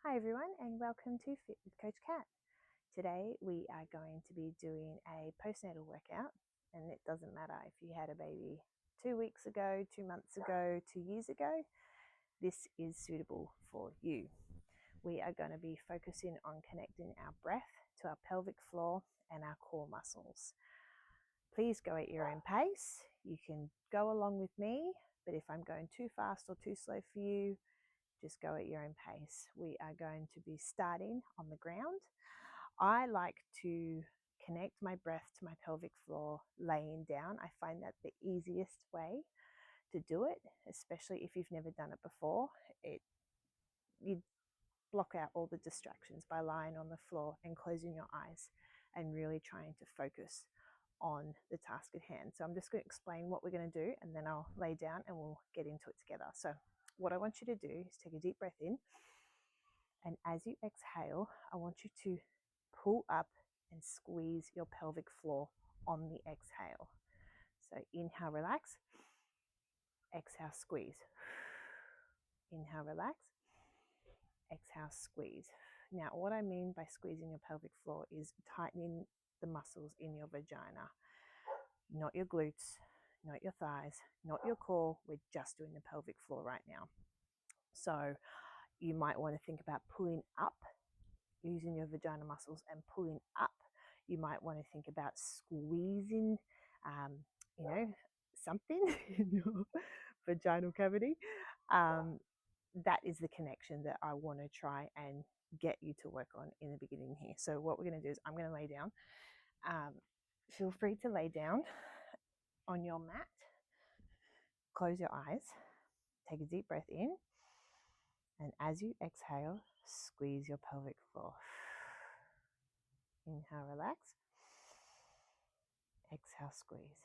Hi everyone and welcome to Fit with Coach Kat. Today we are going to be doing a postnatal workout, and it doesn't matter if you had a baby 2 weeks ago, 2 months ago, 2 years ago, this is suitable for you. We are going to be focusing on connecting our breath to our pelvic floor and our core muscles. Please go at your own pace. You can go along with me, but if I'm going too fast or too slow for you, just go at your own pace. We are going to be starting on the ground. I like to connect my breath to my pelvic floor laying down. I find that the easiest way to do it, especially if you've never done it before. You block out all the distractions by lying on the floor and closing your eyes and really trying to focus on the task at hand. So I'm just going to explain what we're going to do, and then I'll lay down and we'll get into it together. So what I want you to do is take a deep breath in, and as you exhale, I want you to pull up and squeeze your pelvic floor on the exhale. So inhale, relax. Exhale, squeeze. Inhale, relax. Exhale, squeeze. Now, what I mean by squeezing your pelvic floor is tightening the muscles in your vagina, not your glutes, not your thighs, not your core. We're just doing the pelvic floor right now. So you might want to think about pulling up, using your vagina muscles and pulling up. You might want to think about squeezing, something in your vaginal cavity. That is the connection that I want to try and get you to work on in the beginning here. So what we're going to do is I'm going to lay down. Feel free to lay down on your mat. Close your eyes. Take a deep breath in. And as you exhale, squeeze your pelvic floor. Inhale, relax. Exhale, squeeze.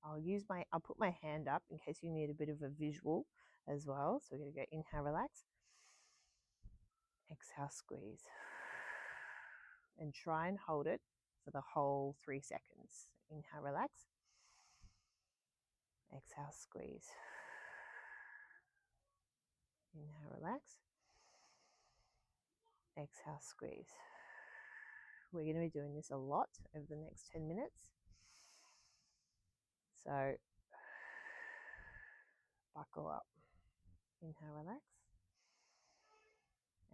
I'll put my hand up in case you need a bit of a visual as well. So we're going to go inhale, relax. Exhale, squeeze. And try and hold it for the whole 3 seconds. Inhale, relax. Exhale, squeeze. Inhale, relax. Exhale, squeeze. We're going to be doing this a lot over the next 10 minutes. So buckle up. Inhale, relax.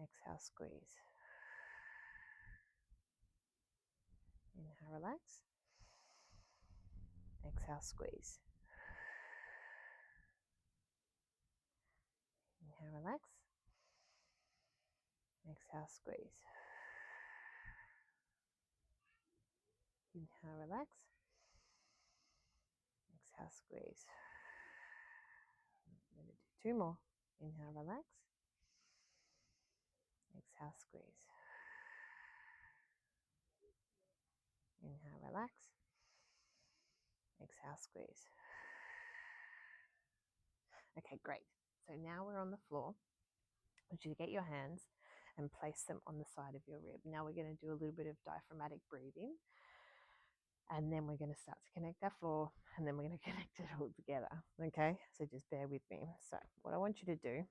Exhale, squeeze. Inhale, relax. Exhale, squeeze. Inhale, relax. Exhale, squeeze. Inhale, relax. Exhale, squeeze. I'm going to do 2 more. Inhale, relax. Exhale, squeeze. Inhale, relax. Exhale, squeeze. Okay, great. So now we're on the floor. I want you to get your hands and place them on the side of your rib. Now we're going to do a little bit of diaphragmatic breathing, and then we're going to start to connect that floor, and then we're going to connect it all together. Okay, so just bear with me. So what I want you to do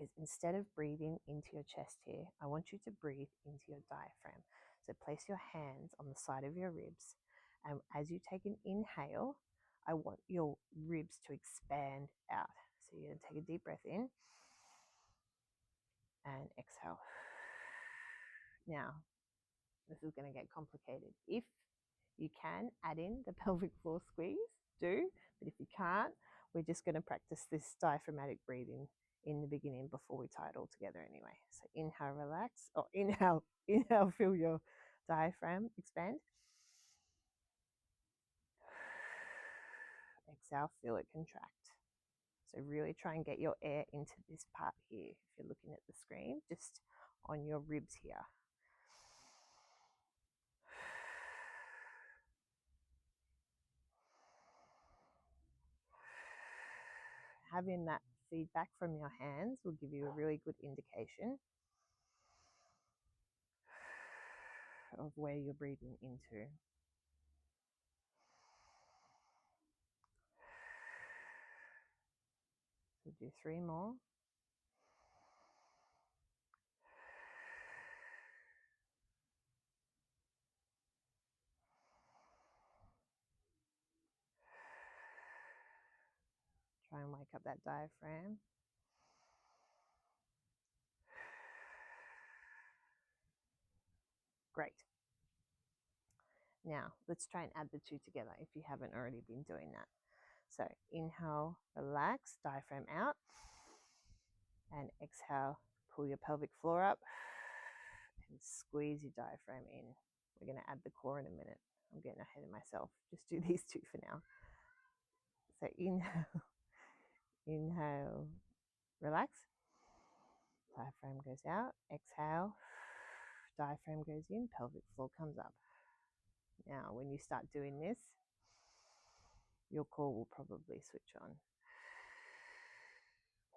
is, instead of breathing into your chest here, I want you to breathe into your diaphragm. So place your hands on the side of your ribs, and as you take an inhale, I want your ribs to expand out. So you're going to take a deep breath in and exhale. Now, this is going to get complicated. If you can add in the pelvic floor squeeze, do, but if you can't, we're just going to practice this diaphragmatic breathing in the beginning before we tie it all together anyway. So inhale, relax, or inhale, feel your diaphragm expand. Exhale, feel it contract. So really try and get your air into this part here. If you're looking at the screen, just on your ribs here. Having that feedback from your hands will give you a really good indication of where you're breathing into. So do 3 more. Try and wake up that diaphragm. Great. Now, let's try and add the two together if you haven't already been doing that. So inhale, relax, diaphragm out, and exhale, pull your pelvic floor up and squeeze your diaphragm in. We're going to add the core in a minute. I'm getting ahead of myself. Just do these two for now. So inhale, inhale, relax, diaphragm goes out, exhale, diaphragm goes in, pelvic floor comes up. Now, when you start doing this, your core will probably switch on.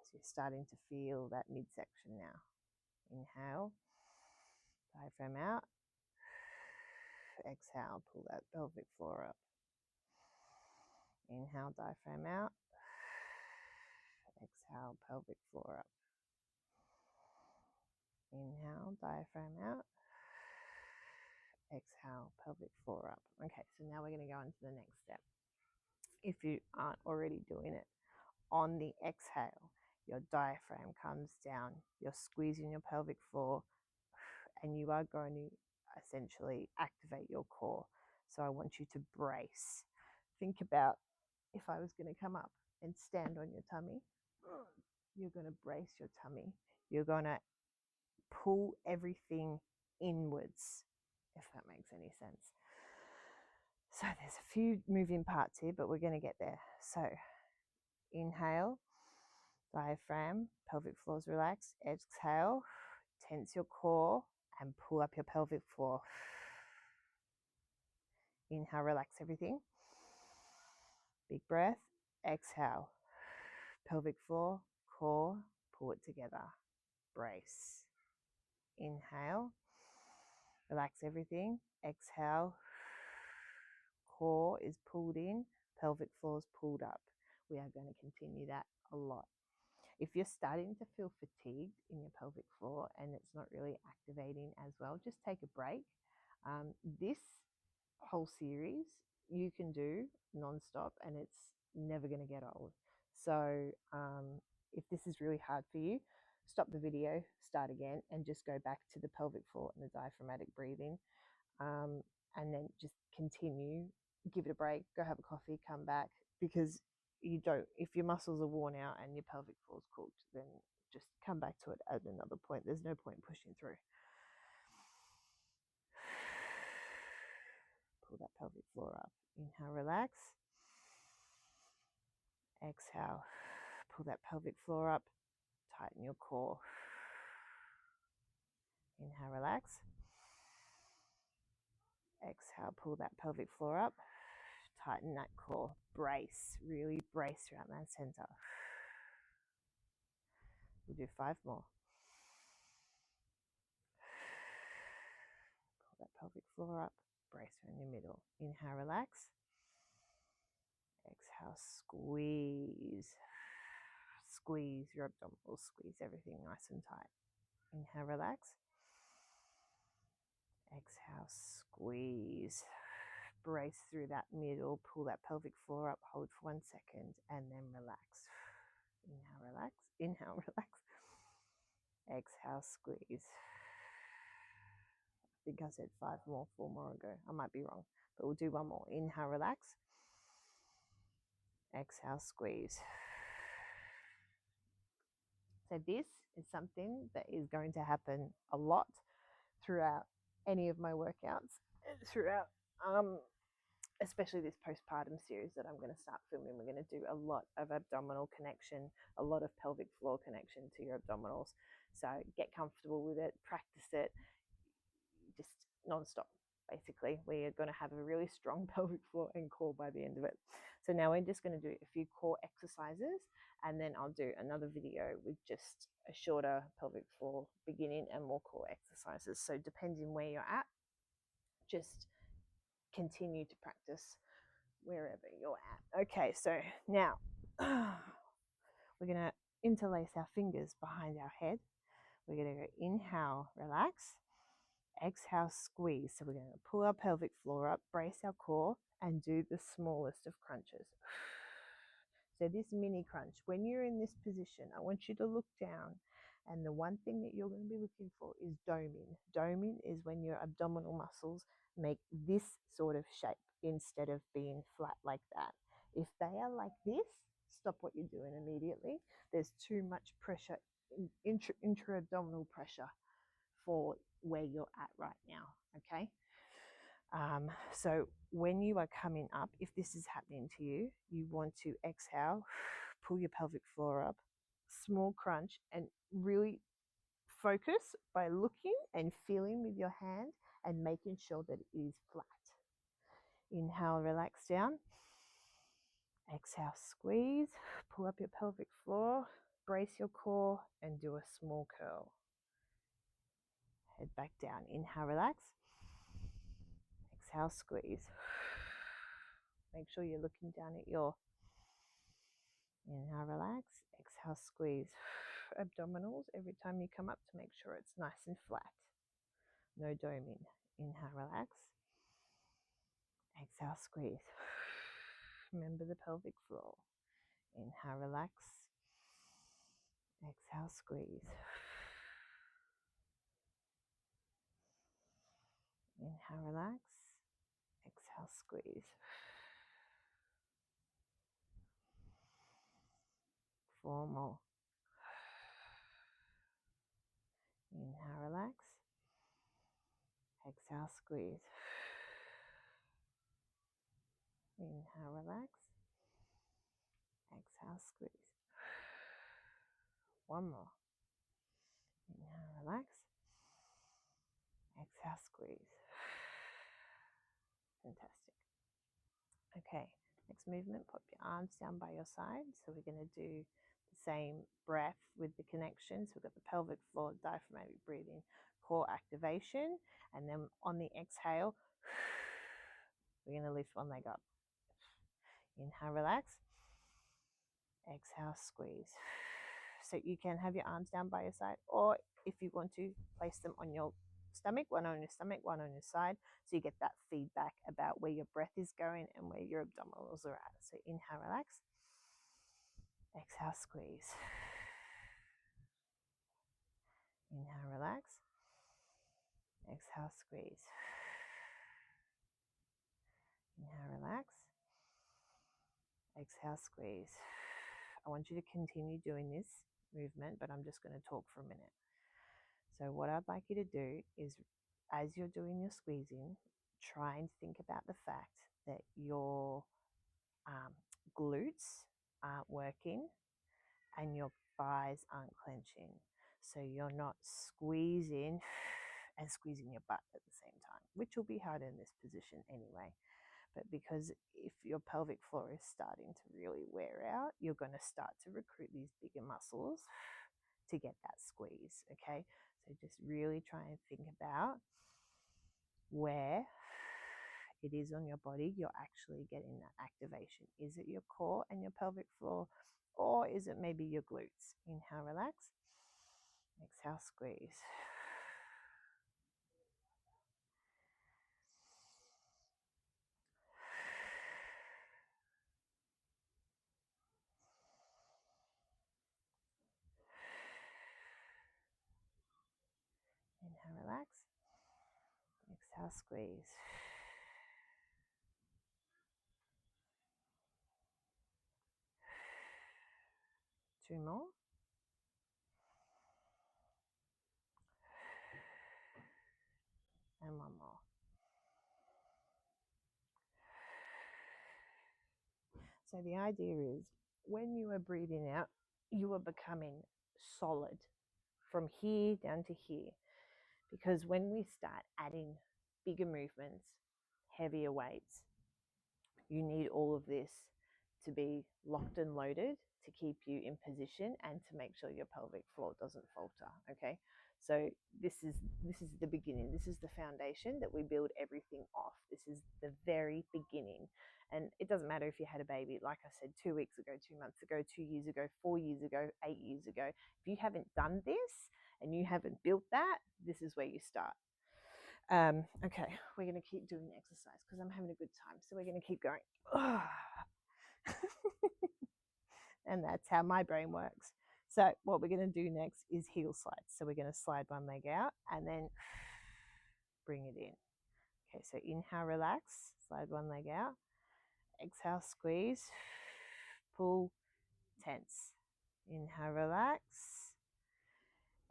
So you're starting to feel that midsection now. Inhale, diaphragm out, exhale, pull that pelvic floor up. Inhale, diaphragm out, exhale, pelvic floor up. Inhale, diaphragm out, exhale, pelvic floor up. Okay, so now we're going to go into the next step. If you aren't already doing it, on the exhale, your diaphragm comes down, you're squeezing your pelvic floor, and you are going to essentially activate your core. So I want you to brace. Think about if I was going to come up and stand on your tummy, you're going to brace your tummy. You're going to pull everything inwards, if that makes any sense. So there's a few moving parts here, but we're going to get there. So inhale, diaphragm, pelvic floor's relaxed. Exhale, tense your core and pull up your pelvic floor. Inhale, relax everything. Big breath. Exhale, pelvic floor, core, pull it together. Brace. Inhale, relax everything. Exhale, core is pulled in, pelvic floor is pulled up. We are going to continue that a lot. If you're starting to feel fatigued in your pelvic floor and it's not really activating as well, just take a break. This whole series you can do non-stop and it's never going to get old. So if this is really hard for you, stop the video, start again, and just go back to the pelvic floor and the diaphragmatic breathing, and then just continue. Give it a break, go have a coffee, come back, because you don't, if your muscles are worn out and your pelvic floor is cooked, then just come back to it at another point. There's no point pushing through. Pull that pelvic floor up. Inhale, relax. Exhale, pull that pelvic floor up. Tighten your core. Inhale, relax. Exhale, pull that pelvic floor up. Tighten that core. Brace, really brace throughout that center. We'll do 5 more. Pull that pelvic floor up. Brace around your middle. Inhale, relax. Exhale, squeeze. Squeeze your abdominals. Squeeze everything nice and tight. Inhale, relax. Exhale, squeeze. Brace through that middle. Pull that pelvic floor up. Hold for 1 second and then relax. Inhale, relax. Inhale, relax. Exhale, squeeze. I think I said 5 more, 4 more ago. I might be wrong, but we'll do 1 more. Inhale, relax. Exhale, squeeze. So this is something that is going to happen a lot throughout any of my workouts, throughout especially this postpartum series that I'm going to start filming. We're going to do a lot of abdominal connection, a lot of pelvic floor connection to your abdominals. So get comfortable with it, practice it, just non-stop. Basically, we are going to have a really strong pelvic floor and core by the end of it. So now we're just going to do a few core exercises, and then I'll do another video with just a shorter pelvic floor beginning and more core exercises. So depending where you're at, just continue to practice wherever you're at. Okay, so now we're going to interlace our fingers behind our head. We're going to go inhale, relax. Exhale, squeeze. So we're going to pull our pelvic floor up, brace our core, and do the smallest of crunches. So this mini crunch, when you're in this position, I want you to look down, and the one thing that you're going to be looking for is doming. Doming is when your abdominal muscles make this sort of shape instead of being flat like that. If they are like this, stop what you're doing immediately. There's too much pressure, intra-abdominal pressure for where you're at right now, okay? So when you are coming up, if this is happening to you, you want to exhale, pull your pelvic floor up, small crunch, and really focus by looking and feeling with your hand and making sure that it is flat. Inhale, relax down. Exhale, squeeze, pull up your pelvic floor, brace your core, and do a small curl. Head back down. Inhale, relax. Exhale, squeeze. Make sure you're looking down at your inhale, relax. Exhale, squeeze. Abdominals every time you come up to make sure it's nice and flat. No doming. Inhale, relax. Exhale, squeeze. Remember the pelvic floor. Inhale, relax. Exhale, squeeze. Inhale, relax. Exhale, squeeze. 4 more. Inhale, relax. Exhale, squeeze. Inhale, relax. Exhale, squeeze. 1 more. Inhale, relax. Exhale, squeeze. Fantastic. Okay, next movement, pop your arms down by your side. So we're going to do the same breath with the connections. We've got the pelvic floor, diaphragmatic breathing, core activation. And then on the exhale, we're going to lift one leg up. Inhale, relax. Exhale, squeeze. So you can have your arms down by your side, or if you want to, place them on your stomach, one on your stomach, one on your side, so you get that feedback about where your breath is going and where your abdominals are at. So inhale, relax. Exhale, squeeze. Inhale, relax. Exhale, squeeze. Inhale, relax. Exhale, squeeze. I want you to continue doing this movement, but I'm just going to talk for a minute. So what I'd like you to do is, as you're doing your squeezing, try and think about the fact that your glutes aren't working and your thighs aren't clenching. So you're not squeezing and squeezing your butt at the same time, which will be hard in this position anyway. But because if your pelvic floor is starting to really wear out, you're going to start to recruit these bigger muscles to get that squeeze, okay? So just really try and think about where it is on your body you're actually getting that activation. Is it your core and your pelvic floor, or is it maybe your glutes? Inhale, relax. Exhale, squeeze. Inhale, relax. Exhale, squeeze. Two more. And one more. So the idea is, when you are breathing out, you are becoming solid from here down to here. Because when we start adding bigger movements, heavier weights, you need all of this to be locked and loaded to keep you in position and to make sure your pelvic floor doesn't falter, okay? So this is the beginning. This is the foundation that we build everything off. This is the very beginning. And it doesn't matter if you had a baby, like I said, 2 weeks ago, 2 months ago, 2 years ago, 4 years ago, 8 years ago. If you haven't done this and you haven't built that, this is where you start. Okay, we're going to keep doing exercise because I'm having a good time. So we're going to keep going. And that's how my brain works. So what we're going to do next is heel slides. So we're going to slide one leg out and then bring it in. Okay, so inhale, relax, slide one leg out. Exhale, squeeze, pull, tense. Inhale, relax.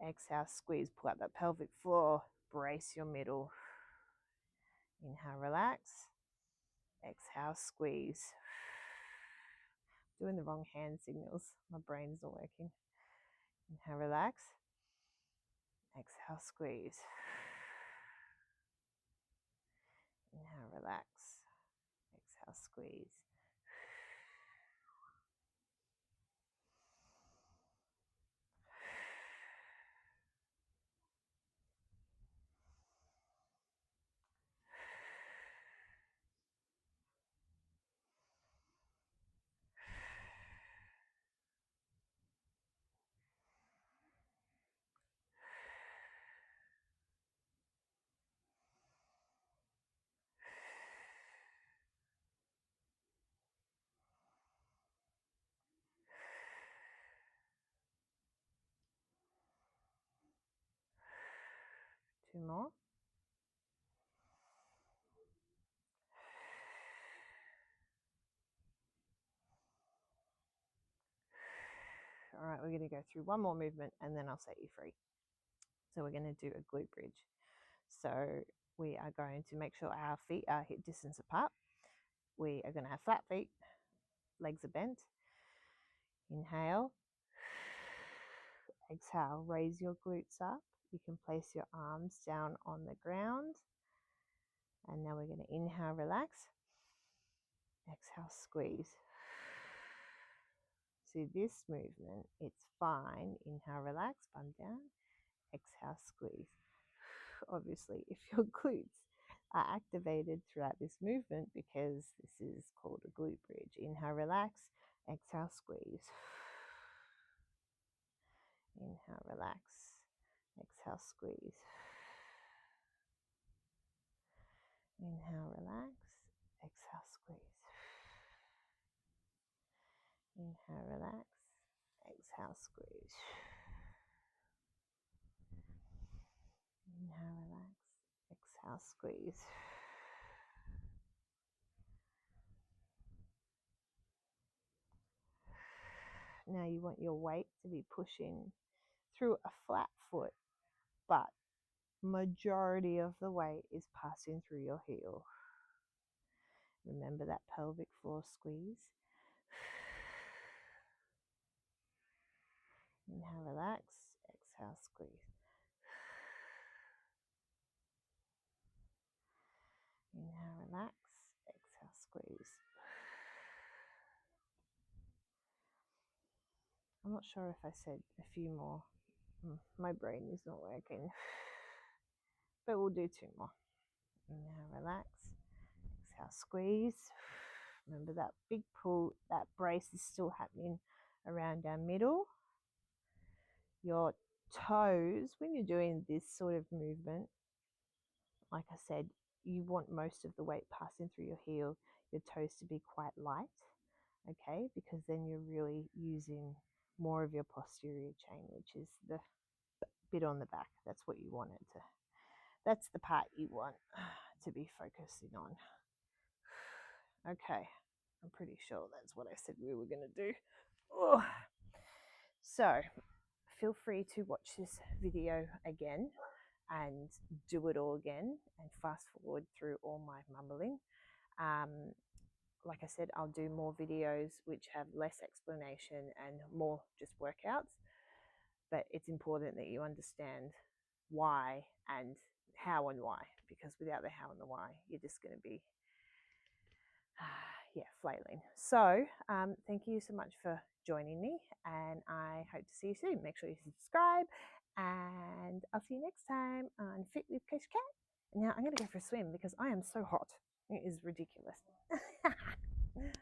Exhale, squeeze, pull out that pelvic floor, brace your middle. Inhale, relax. Exhale, squeeze. Doing the wrong hand signals. My brain's not working. Inhale, relax. Exhale, squeeze. Inhale, relax. Exhale, squeeze. Two more. All right, we're going to go through one more movement and then I'll set you free. So we're going to do a glute bridge. So we are going to make sure our feet are hip distance apart. We are going to have flat feet, legs are bent. Inhale. Exhale, raise your glutes up. You can place your arms down on the ground. And now we're going to inhale, relax. Exhale, squeeze. See this movement, it's fine. Inhale, relax, bum down. Exhale, squeeze. Obviously, if your glutes are activated throughout this movement, because this is called a glute bridge. Inhale, relax. Exhale, squeeze. Inhale, relax. Exhale, squeeze. Inhale, relax. Exhale, squeeze. Inhale, relax. Exhale, squeeze. Inhale, relax. Exhale, squeeze. Now you want your weight to be pushing through a flat foot, but majority of the weight is passing through your heel. Remember that pelvic floor squeeze. Inhale, relax. Exhale, squeeze. Inhale, relax. Exhale, squeeze. I'm not sure if I said a few more. My brain is not working. But we'll do two more. Inhale, relax. Exhale, squeeze. Remember that big pull, that brace is still happening around our middle. Your toes, when you're doing this sort of movement, like I said, you want most of the weight passing through your heel, your toes to be quite light, okay? Because then you're really using more of your posterior chain, which is the bit on the back. That's what you want it to, that's the part you want to be focusing on. Okay, I'm pretty sure that's what I said we were going to do. Oh. So feel free to watch this video again and do it all again and fast forward through all my mumbling. Like I said, I'll do more videos which have less explanation and more just workouts, but it's important that you understand why and how and why, because without the how and the why, you're just going to be flailing. So thank you so much for joining me, and I hope to see you soon. Make sure you subscribe, and I'll see you next time on Fit with Coach Cat. Now I'm going to go for a swim because I am so hot. It is ridiculous.